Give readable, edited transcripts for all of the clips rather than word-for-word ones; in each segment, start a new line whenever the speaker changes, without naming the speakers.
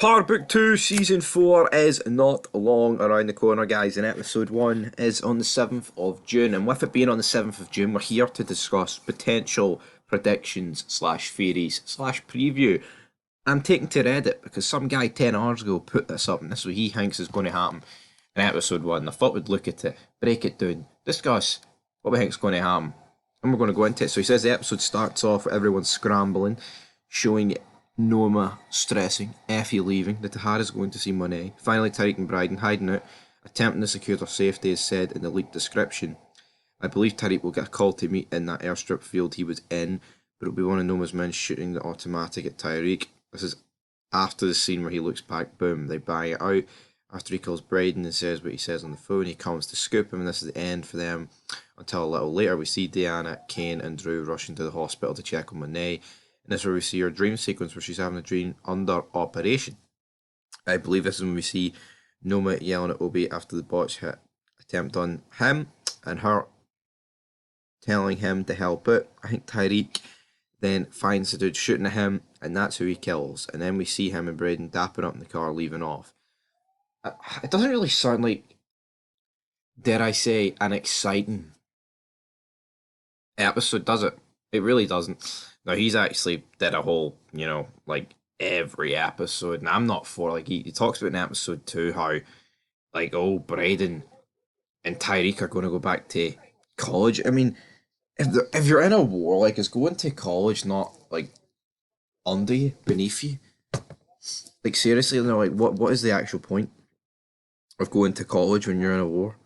Power Book 2 Season 4 is not long around the corner, guys, and episode 1 is on the 7th of June. And with it being on the 7th of June, we're here to discuss potential predictions slash theories slash preview. I'm taking to Reddit because some guy 10 hours ago put this up, and this is what he thinks is going to happen in episode 1. I thought we'd look at it, break it down, discuss what we think is going to happen, and we're going to go into it. So he says the episode starts off with everyone scrambling, showing Noma stressing, Effie leaving, that Tahara's going to see Monet. Finally, Tariq and Bryden hiding out, attempting to secure their safety as said in the leaked description. I believe Tariq will get a call to meet in that airstrip field he was in, but it'll be one of Noma's men shooting the automatic at Tariq. This is after the scene where he looks back, boom, they buy it out. After he calls Bryden and says what he says on the phone, he comes to scoop him, and this is the end for them. Until a little later, we see Diana, Kane and Drew rushing to the hospital to check on Monet. And this is where we see her dream sequence where she's having a dream under operation. I believe this is when we see Noma yelling at Obi after the botch hit attempt on him and her telling him to help out. I think Tariq then finds the dude shooting at him, and that's who he kills. And then we see him and Braden dapping up in the car, leaving off. It doesn't really sound like, dare I say, an exciting episode, does it? It really doesn't. Now, he's actually did a whole, like, every episode, and I'm not for, like, he talks about in episode 2 how, like, oh, Braden and Tyreek are going to go back to college. I mean, if you're in a war, like, is going to college not, like, under you, beneath you? Like, seriously, like, what is the actual point of going to college when you're in a war?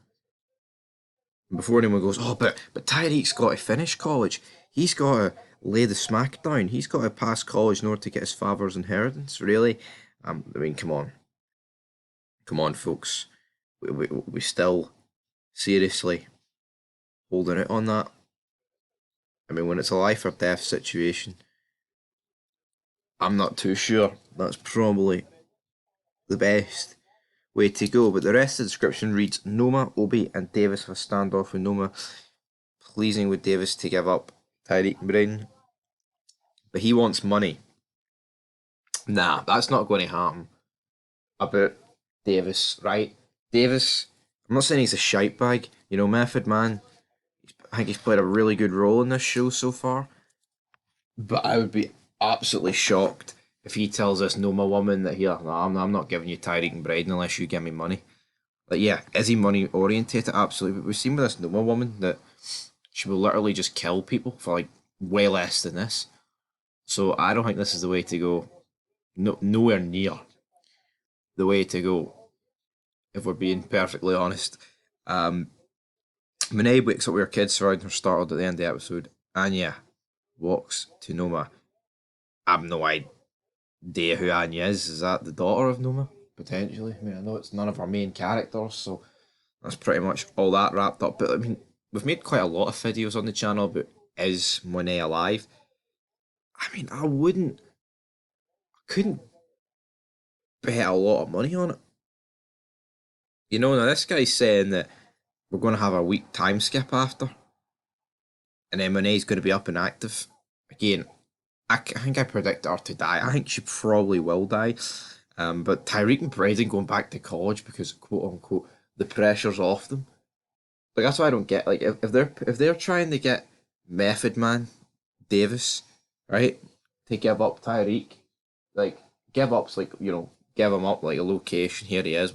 Before anyone goes, oh, but Tyreek's got to finish college. He's got to lay the smack down. He's got to pass college in order to get his father's inheritance. Really? I mean, come on, folks. We still seriously holding it on that. I mean, when it's a life or death situation, I'm not too sure that's probably the best way to go. But the rest of the description reads: Noma, Obi, and Davis have a standoff with Noma, pleasing with Davis to give up Tyreek and Braden. But he wants money. Nah, that's not going to happen. About Davis, right? Davis, I'm not saying he's a shite bag. Method Man, I think he's played a really good role in this show so far. But I would be absolutely shocked if he tells this Noma woman that here, no, I'm not giving you Tyreek and Braden unless you give me money. Like, yeah, is he money orientated? Absolutely. But we've seen with this Noma woman that she will literally just kill people for like way less than this. So I don't think this is the way to go. No, nowhere near the way to go, if we're being perfectly honest. Monet wakes up with her kids surrounding her startled at the end of the episode. Anya walks to Noma. I have no idea who Anya is. Is that the daughter of Noma? Potentially. I mean, I know it's none of our main characters, so that's pretty much all that wrapped up. But I mean, we've made quite a lot of videos on the channel about is Monet alive? I mean, I couldn't bet a lot of money on it. Now this guy's saying that we're going to have a week time skip after, and then Monet's going to be up and active. Again, I think I predicted her to die. I think she probably will die. But Tyreek and Braden going back to college because, quote unquote, the pressure's off them. Like, that's what I don't get. Like, if they're trying to get Method Man Davis, right, to give up Tyreek, like, give up's like, give him up like a location, here he is.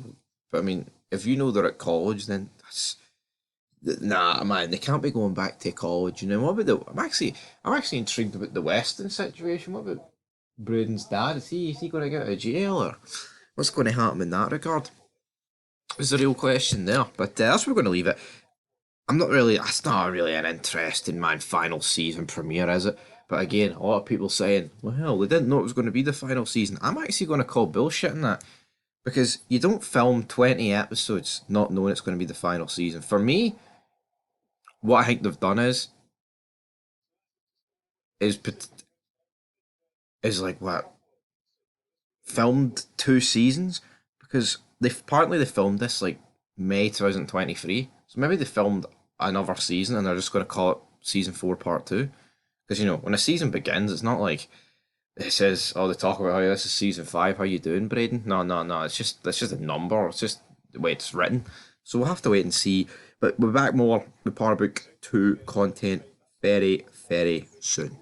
But I mean, if you know they're at college, then that's, nah, man, they can't be going back to college. What about I'm actually intrigued about the Weston situation. What about Braden's dad? Is he going to get out of jail, or what's going to happen in that regard? Is the real question there. But that's where we're going to leave it. That's not really an interesting, final season premiere, is it? But again, a lot of people saying, well, hell, they didn't know it was going to be the final season. I'm actually going to call bullshit on that. Because you don't film 20 episodes not knowing it's going to be the final season. For me, what I think they've done is like what? Filmed 2 seasons? Because they filmed this like May 2023. So maybe they filmed another season and they're just going to call it season 4 part 2. Because when a season begins, it's not like it says, oh, they talk about how this is season five. How you doing, Braden? No, no, no. It's just a number. It's just the way it's written. So we'll have to wait and see. But we're back more with Power Book 2 content very, very soon.